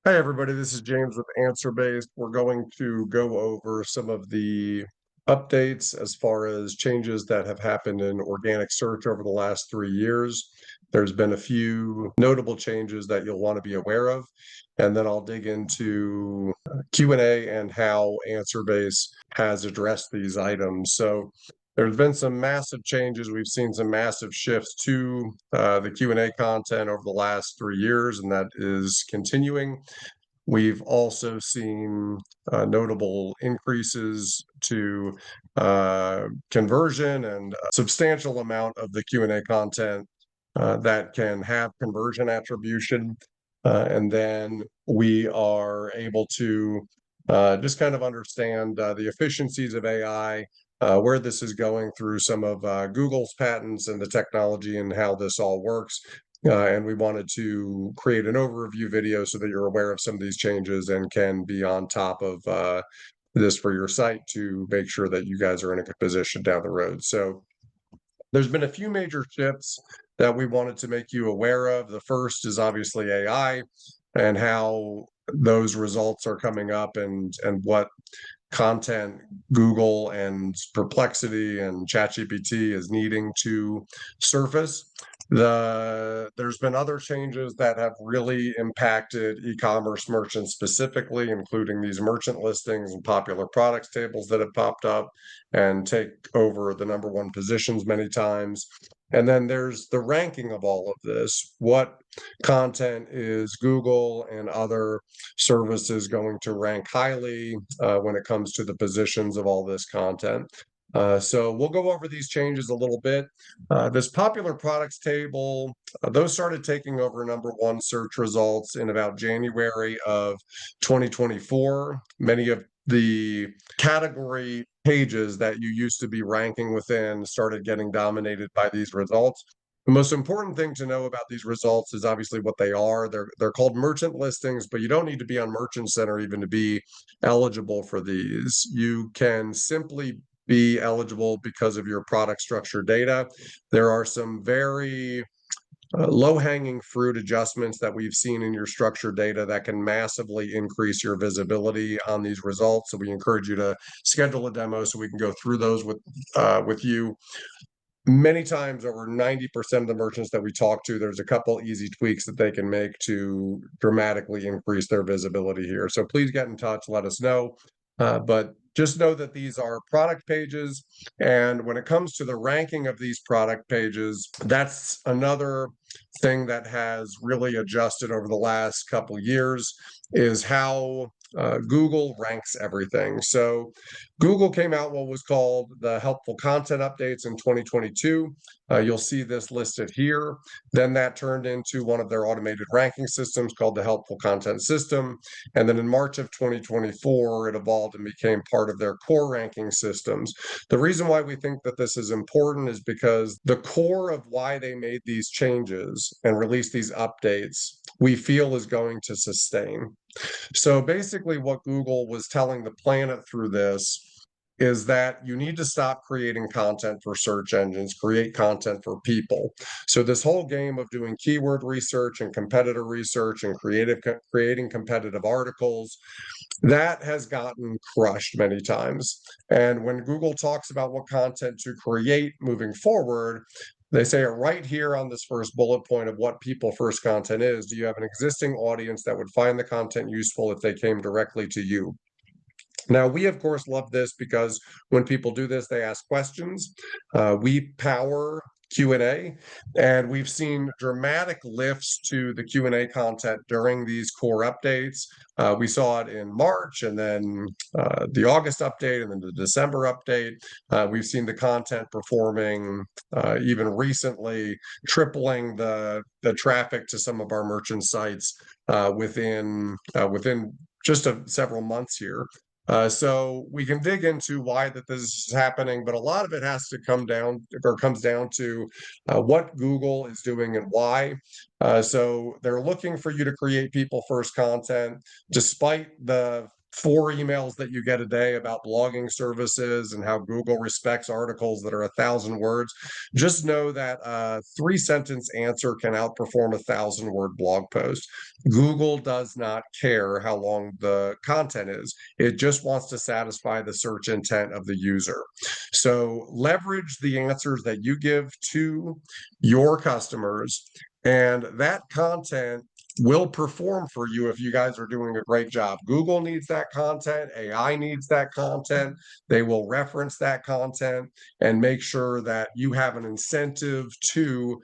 Hi, everybody. This is James with AnswerBased. We're going to go over some of the updates as far as changes that have happened in organic search over the last 3 years. There's been a few notable changes that you'll want to be aware of, and then I'll dig into Q&A and how AnswerBase has addressed these items. So there's been some massive changes. We've seen some massive shifts to the Q&A content over the last 3 years, and that is continuing. We've also seen notable increases to conversion and a substantial amount of the Q&A content that can have conversion attribution. And then we are able to just kind of understand the efficiencies of AI, where this is going through some of Google's patents and the technology and how this all works. And we wanted to create an overview video so that you're aware of some of these changes and can be on top of this for your site to make sure that you guys are in a good position down the road. So there's been a few major shifts that we wanted to make you aware of. The first is obviously AI and how those results are coming up and what content Google and Perplexity and ChatGPT is needing to surface. There's been other changes that have really impacted e-commerce merchants specifically, including these merchant listings and popular products tables that have popped up and take over the #1 positions many times. And then there's the ranking of all of this. What content is Google and other services going to rank highly when it comes to the positions of all this content? So we'll go over these changes a little bit. This popular products table, those started taking over #1 search results in about January of 2024. Many of the category pages that you used to be ranking within started getting dominated by these results. The most important thing to know about these results is obviously what they are. They're called merchant listings, but you don't need to be on Merchant Center even to be eligible for these. You can simply be eligible because of your product structure data. There are some very low-hanging fruit adjustments that we've seen in your structured data that can massively increase your visibility on these results. So we encourage you to schedule a demo so we can go through those with you. Many times, over 90% of the merchants that we talk to, there's a couple easy tweaks that they can make to dramatically increase their visibility here. So please get in touch, let us know. But just know that these are product pages. And when it comes to the ranking of these product pages, that's another thing that has really adjusted over the last couple years, is how Google ranks everything. So Google came out what was called the helpful content updates in 2022. You'll see this listed here. Then that turned into one of their automated ranking systems called the helpful content system. And then in March of 2024, it evolved and became part of their core ranking systems. The reason why we think that this is important is because the core of why they made these changes and released these updates, we feel is going to sustain. So basically what Google was telling the planet through this is that you need to stop creating content for search engines, create content for people. So this whole game of doing keyword research and competitor research and creating competitive articles, that has gotten crushed many times. And when Google talks about what content to create moving forward, they say it right here on this first bullet point of what people first content is. Do you have an existing audience that would find the content useful if they came directly to you? Now, we, of course, love this because when people do this, they ask questions. We power Q&A, and we've seen dramatic lifts to the Q&A content during these core updates. We saw it in March, and then the August update, and then the December update. We've seen the content performing even recently, tripling the traffic to some of our merchant sites within just several months here. So we can dig into why that this is happening, but a lot of it has to come down or comes down to what Google is doing and why. So they're looking for you to create people first content, despite the 4 emails that you get a day about blogging services and how Google respects articles that are 1,000 words, just know that a 3-sentence answer can outperform a 1,000-word blog post. Google does not care how long the content is. It just wants to satisfy the search intent of the user. So leverage the answers that you give to your customers, and that content will perform for you if you guys are doing a great job. Google needs that content. AI needs that content. They will reference that content and make sure that you have an incentive to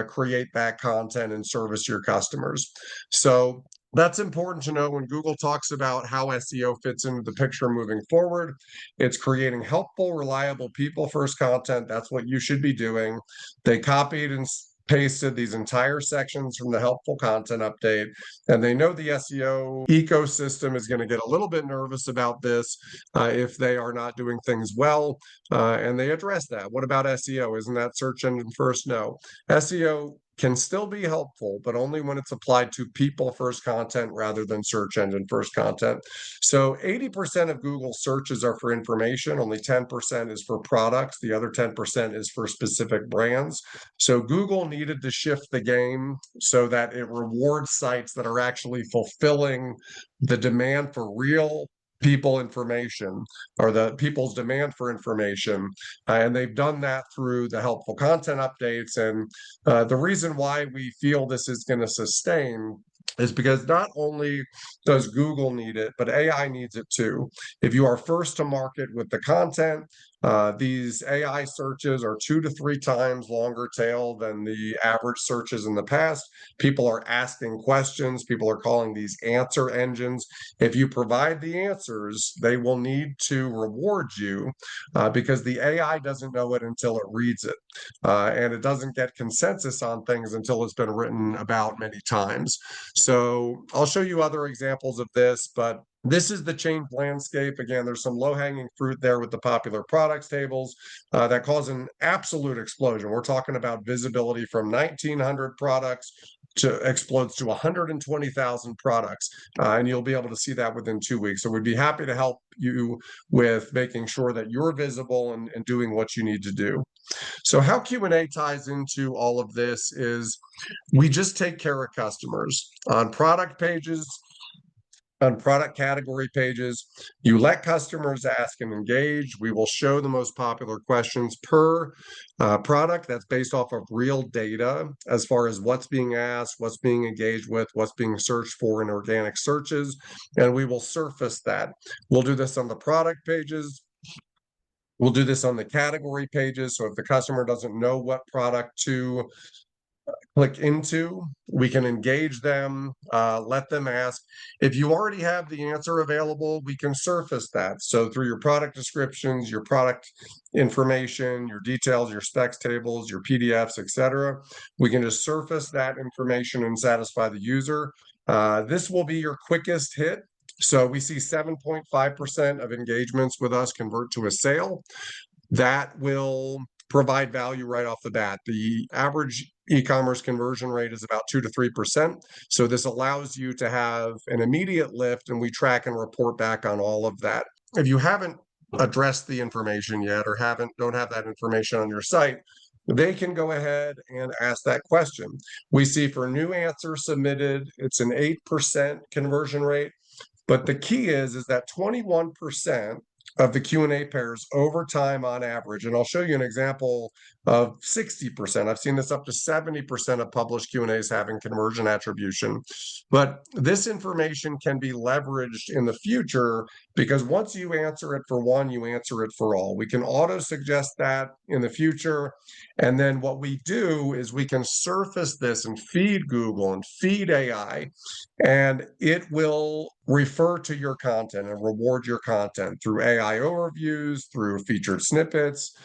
create that content and service your customers. So that's important to know when Google talks about how SEO fits into the picture moving forward. It's creating helpful, reliable, people-first content. That's what you should be doing. They copied and pasted these entire sections from the helpful content update, and they know the SEO ecosystem is going to get a little bit nervous about this if they are not doing things well, and they address that. What about SEO? Isn't that search engine first? No. SEO can still be helpful, but only when it's applied to people first content rather than search engine first content. So 80% of Google searches are for information, only 10% is for products, the other 10% is for specific brands. So Google needed to shift the game so that it rewards sites that are actually fulfilling the demand for real people information, or the people's demand for information, and they've done that through the helpful content updates. And the reason why we feel this is going to sustain is because not only does Google need it, but AI needs it too. If you are first to market with the content, these AI searches are 2 to 3 times longer tail than the average searches in the past. People are asking questions. People are calling these answer engines. If you provide the answers, they will need to reward you because the AI doesn't know it until it reads it. And it doesn't get consensus on things until it's been written about many times. So I'll show you other examples of this, but this is the changed landscape. Again, there's some low-hanging fruit there with the popular products tables that cause an absolute explosion. We're talking about visibility from 1,900 products to explodes to 120,000 products, and you'll be able to see that within 2 weeks. So we'd be happy to help you with making sure that you're visible and doing what you need to do. So how Q&A ties into all of this is we just take care of customers on product pages, on product category pages. You let customers ask and engage. We will show the most popular questions per product. That's based off of real data as far as what's being asked, what's being engaged with, what's being searched for in organic searches, and we will surface that. We'll do this on the product pages. We'll do this on the category pages. So if the customer doesn't know what product to click into, we can engage them, let them ask. If you already have the answer available, we can surface that. So through your product descriptions, your product information, your details, your specs tables, your PDFs, etc., we can just surface that information and satisfy the user. This will be your quickest hit. So we see 7.5% of engagements with us convert to a sale. That will provide value right off the bat. The average e-commerce conversion rate is about 2 to 3%. So this allows you to have an immediate lift, and we track and report back on all of that. If you haven't addressed the information yet or don't have that information on your site, they can go ahead and ask that question. We see for new answers submitted, it's an 8% conversion rate. But the key is that 21% of the Q&A pairs over time on average, and I'll show you an example of 60%. I've seen this up to 70% of published Q&As having conversion attribution. But this information can be leveraged in the future because once you answer it for one, you answer it for all. We can auto-suggest that in the future. And then what we do is we can surface this and feed Google and feed AI, and it will refer to your content and reward your content through AI overviews, through featured snippets,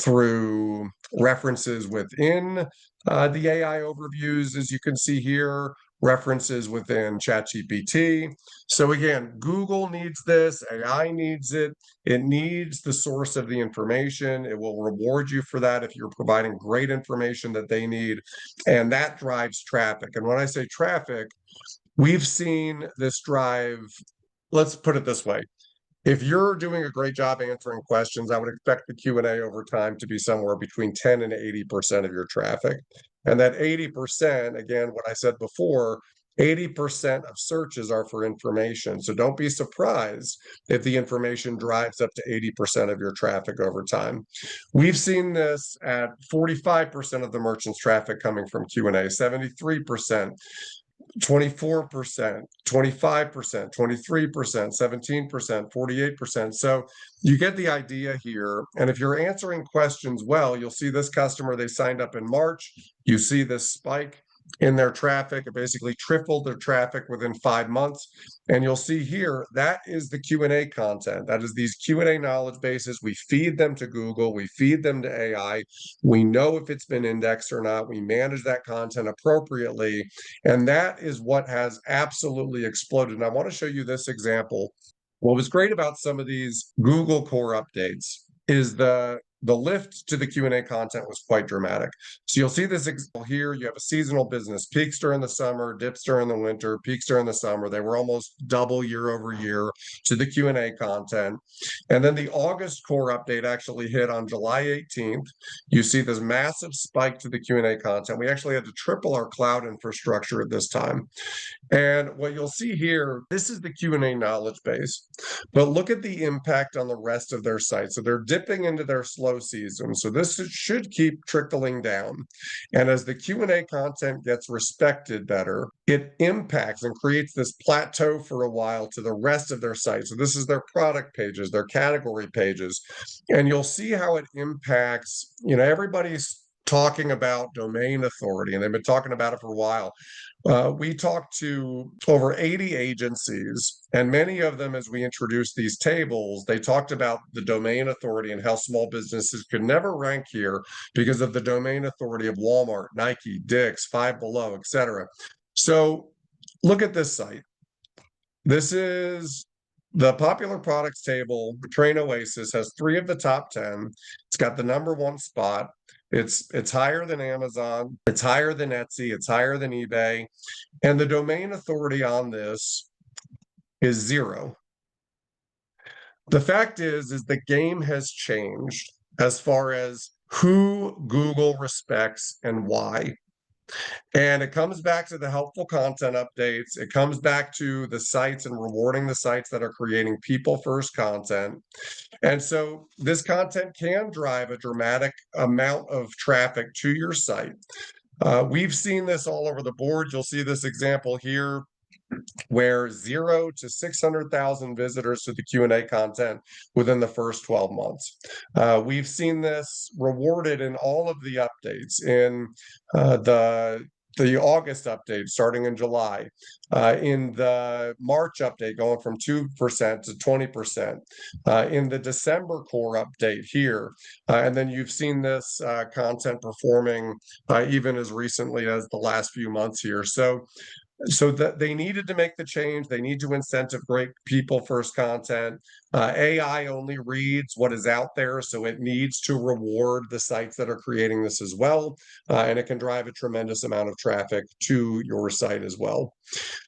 through references within the AI overviews, as you can see here, references within ChatGPT. So again, Google needs this, AI needs it, it needs the source of the information. It will reward you for that if you're providing great information that they need, and that drives traffic. And when I say traffic, we've seen this drive let's put it this way. If you're doing a great job answering questions, I would expect the Q&A over time to be somewhere between 10 and 80% of your traffic. And that 80%, again, what I said before, 80% of searches are for information. So don't be surprised if the information drives up to 80% of your traffic over time. We've seen this at 45% of the merchant's traffic coming from Q&A, 73%. 24%, 25%, 23%, 17%, 48%. So you get the idea here. And if you're answering questions well, you'll see this customer, they signed up in March. You see this spike in their traffic. It basically tripled their traffic within 5 months. And you'll see here, that is the Q&A content. That is these Q&A knowledge bases. We feed them to Google. We feed them to AI. We know if it's been indexed or not. We manage that content appropriately. And that is what has absolutely exploded. And I want to show you this example. What was great about some of these Google core updates is the lift to the Q&A content was quite dramatic. So you'll see this example here. You have a seasonal business, peaks during the summer, dips during the winter, peaks during the summer. They were almost double year over year to the Q&A content. And then the August core update actually hit on July 18th. You see this massive spike to the Q&A content. We actually had to triple our cloud infrastructure at this time. And what you'll see here, this is the Q&A knowledge base, but look at the impact on the rest of their site. So they're dipping into their slow season. So this should keep trickling down. And as the Q&A content gets respected better, it impacts and creates this plateau for a while to the rest of their site. So this is their product pages, their category pages. And you'll see how it impacts, everybody's talking about domain authority, and they've been talking about it for a while. We talked to over 80 agencies, and many of them, as we introduced these tables, they talked about the domain authority and how small businesses could never rank here because of the domain authority of Walmart, Nike, Dick's, Five Below, etc. So look at this site. This is the popular products table. Train Oasis has 3 of the top 10. It's got the #1 spot. It's higher than Amazon, it's higher than Etsy, it's higher than eBay, and the domain authority on this is 0. The fact is the game has changed as far as who Google respects and why. And it comes back to the helpful content updates. It comes back to the sites and rewarding the sites that are creating people-first content. And so this content can drive a dramatic amount of traffic to your site. We've seen this all over the board. You'll see this example here where 0 to 600,000 visitors to the Q&A content within the first 12 months. We've seen this rewarded in all of the updates in the August update starting in July, in the March update going from 2% to 20%, in the December core update here. And then you've seen this content performing even as recently as the last few months here. So that they needed to make the change. They need to incentive great people first content. AI only reads what is out there, so it needs to reward the sites that are creating this as well. And it can drive a tremendous amount of traffic to your site as well.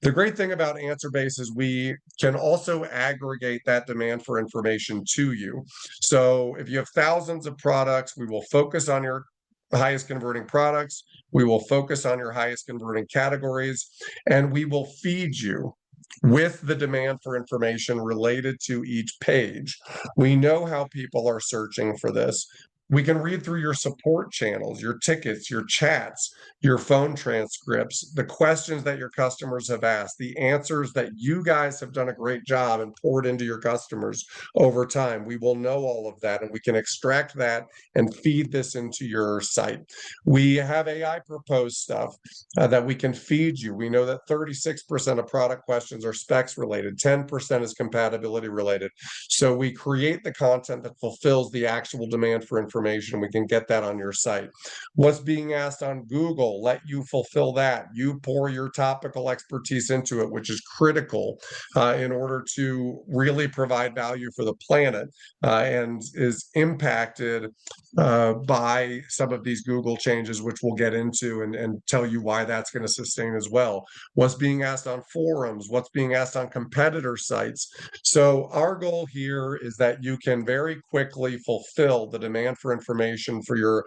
The great thing about AnswerBase is we can also aggregate that demand for information to you. So if you have thousands of products, we will focus on your highest converting products. We will focus on your highest converting categories, and we will feed you with the demand for information related to each page. We know how people are searching for this. We can read through your support channels, your tickets, your chats, your phone transcripts, the questions that your customers have asked, the answers that you guys have done a great job and poured into your customers over time. We will know all of that, and we can extract that and feed this into your site. We have AI proposed stuff that we can feed you. We know that 36% of product questions are specs related, 10% is compatibility related. So we create the content that fulfills the actual demand for information information. We can get that on your site. What's being asked on Google, let you fulfill that. You pour your topical expertise into it, which is critical in order to really provide value for the planet, and is impacted by some of these Google changes, which we'll get into and tell you why that's going to sustain as well. What's being asked on forums, what's being asked on competitor sites. So our goal here is that you can very quickly fulfill the demand for information for your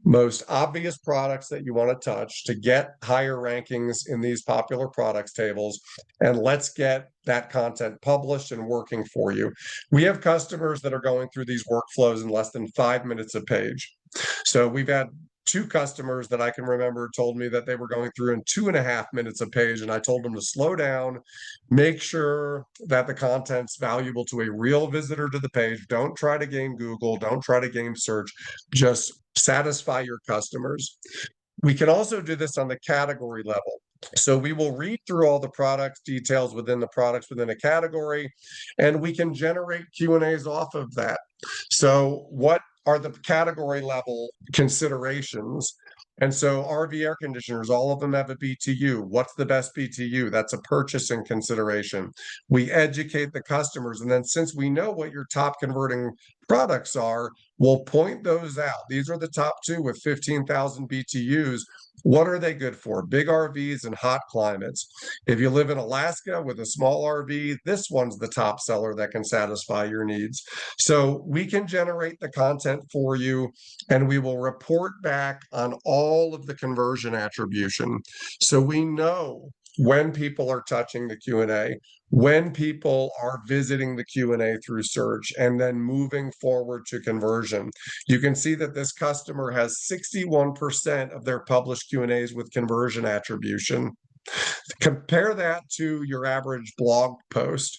most obvious products that you want to touch to get higher rankings in these popular products tables. And let's get that content published and working for you. We have customers that are going through these workflows in less than 5 minutes a page. So we've had 2 customers that I can remember told me that they were going through in 2.5 minutes a page, and I told them to slow down, make sure that the content's valuable to a real visitor to the page. Don't try to game Google, don't try to game search, just satisfy your customers. We can also do this on the category level. So we will read through all the product details within the products within a category, and we can generate Q&As off of that. So what are the category level considerations? And so RV air conditioners, all of them have a BTU. What's the best BTU? That's a purchasing consideration. We educate the customers. And then since we know what your top converting products are, we'll point those out. These are the top 2 with 15,000 BTUs. What are they good for? Big RVs and hot climates. If you live in Alaska with a small RV, this one's the top seller that can satisfy your needs. So we can generate the content for you, and we will report back on all of the conversion attribution. So we know when people are touching the Q&A, when people are visiting the Q&A through search, and then moving forward to conversion. You can see that this customer has 61% of their published Q&As with conversion attribution. Compare that to your average blog post.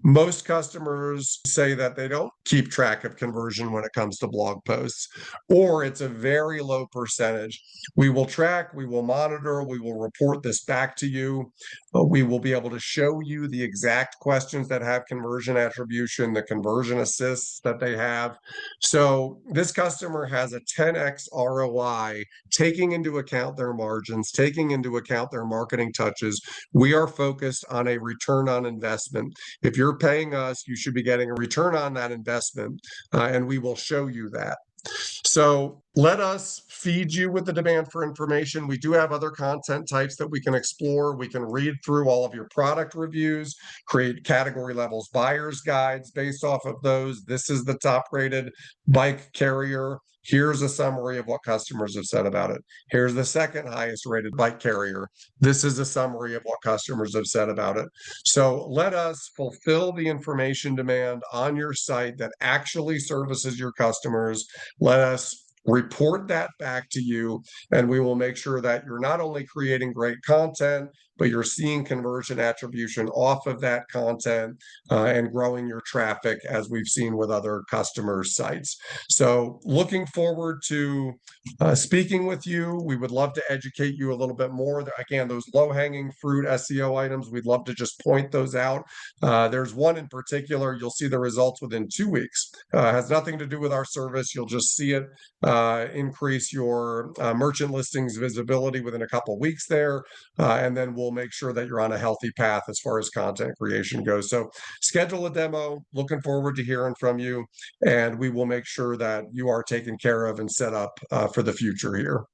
Most customers say that they don't keep track of conversion when it comes to blog posts, or it's a very low percentage. We will track, we will monitor, we will report this back to you. We will be able to show you the exact questions that have conversion attribution, the conversion assists that they have. So this customer has a 10x ROI, taking into account their margins, taking into account their marketing touches. We are focused on a return on investment. If you're paying us, you should be getting a return on that investment, and we will show you that. So let us feed you with the demand for information. We do have other content types that we can explore. We can read through all of your product reviews, create category levels buyer's guides based off of those. This is the top rated bike carrier. Here's a summary of what customers have said about it. Here's the second highest rated bike carrier. This is a summary of what customers have said about it. So let us fulfill the information demand on your site that actually services your customers. Let us report that back to you, and we will make sure that you're not only creating great content, but you're seeing conversion attribution off of that content, and growing your traffic as we've seen with other customer sites. So looking forward to speaking with you. We would love to educate you a little bit more. Again, those low-hanging fruit SEO items, we'd love to just point those out. There's one in particular, you'll see the results within 2 weeks. Has nothing to do with our service. You'll just see it increase your merchant listings visibility within a couple of weeks there, and then we'll make sure that you're on a healthy path as far as content creation goes. So schedule a demo. Looking forward to hearing from you, and we will make sure that you are taken care of and set up for the future here.